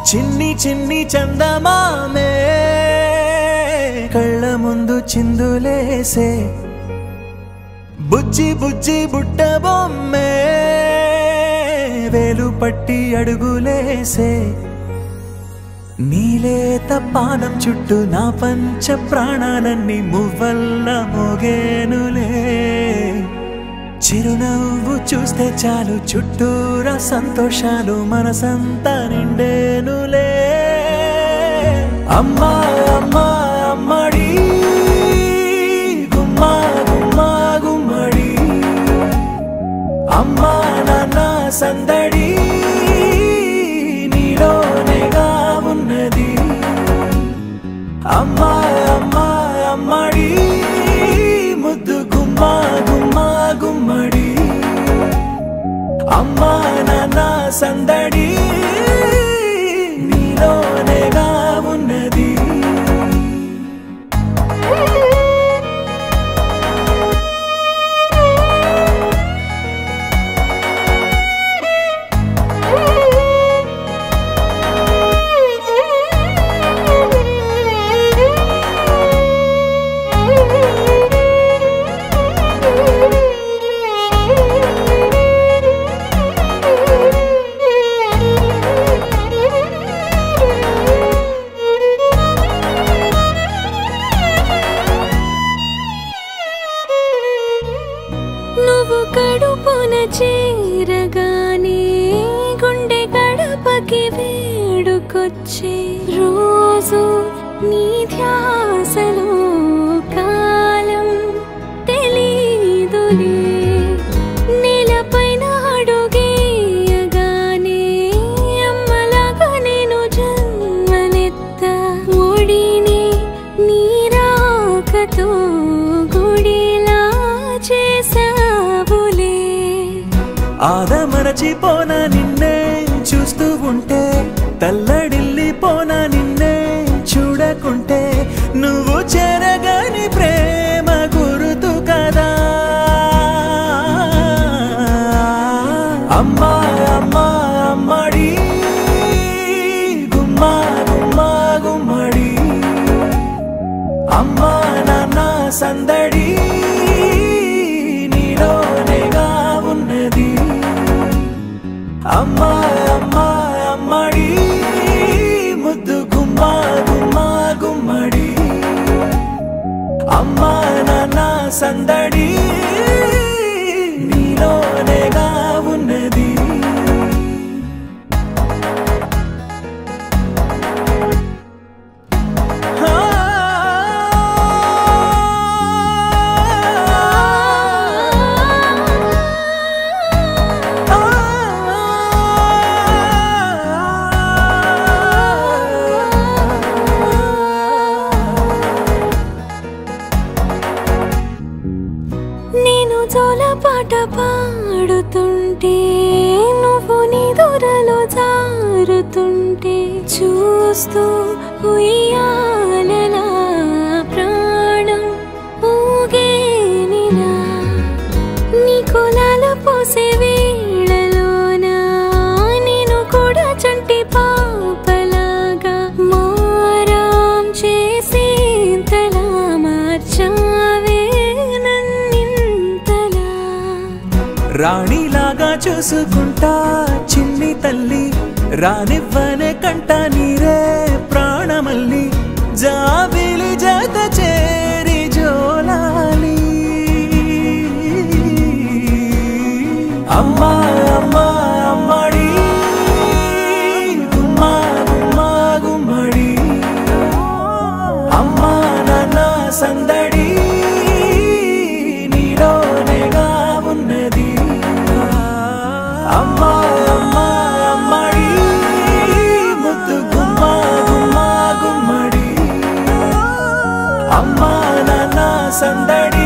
చిన్ని చిన్ని చందమామే కళ్ళ ముందు చిందులేసే బుజ్జి బుజ్జి బుట్ట బొమ్మే వేలు పట్టి అడుగులేసే నీలేత పానం చుట్టూ నా పంచ ప్రాణాలన్నీ మువ్వల్ల మోగేనులే చిరునవ్వు చూస్తే చాలు చుట్టూరా సంతోషాలు మనసంతా నిండేనులే అమ్మా అమ్మా అమ్మడి గుమ్మా గుమ్మా గుమ్మడి అమ్మా నాన్న సందడి నీలోనేగా ఉన్నది అమ్మా అమ్మా అమ్మడి ముద్దు గుమ్మా గుమ్మా గుమ్మడి అమ్మా నాన్న సందడి నీలోనేగా ఉన్నది నువ్వు కడుపున చేరగానే గుండె గడపకి వేడుకొచ్చే రోజు నీ ధ్యాసలో కాలం తెలీదులే నేలపైన అడుగేయగానే అమ్మలాగా నేను జన్మనెత్త ఒడిని నీ రాకతో గుడిలా చేసావులే ఆదమరచిపోనా నిన్నే చూస్తూ ఉంటే తల్లడిల్లిపోనా నిన్నే చూడకుంటే నువ్వు చెరగని ప్రేమ గురుతు కదా అమ్మా అమ్మా అమ్మడి గుమ్మా గుమ్మా గుమ్మడి అమ్మా నాన్న సందడి నీలోనేగా ఉన్నది అమ్మా అమ్మా అమ్మడి ముద్దు గుమ్మా గుమ్మా గుమ్మడి అమ్మా నాన్న సందడి నీలోనేగా ఉన్నది నేను జోలపాట పాడుతుంటే నువ్వు నీ దూరలో జారుతుంటే చూస్తూ ఉయ్యాలలా ప్రాణం ఊగేనిలా నీ కులాల పోసే వేళలోనా నేను కూడా చంటి పాపలాగా మారాం చేసేంతలా మార్చావే రాణిలాగా చూసుకుంటా చిన్ని తల్లి రానివ్వనే కంట నీరే ప్రాణమల్లి జాబిలి జత చేరి జోలాలి అమ్మా అమ్మా అమ్మడి గుమ్మా గుమ్మా గుమ్మడి అమ్మా నాన్న సందడి నీలోనేగా ఉన్నది అమ్మా అమ్మా అమ్మడి ముద్దు గుమ్మా గుమ్మా గుమ్మడి అమ్మా నాన్న సందడి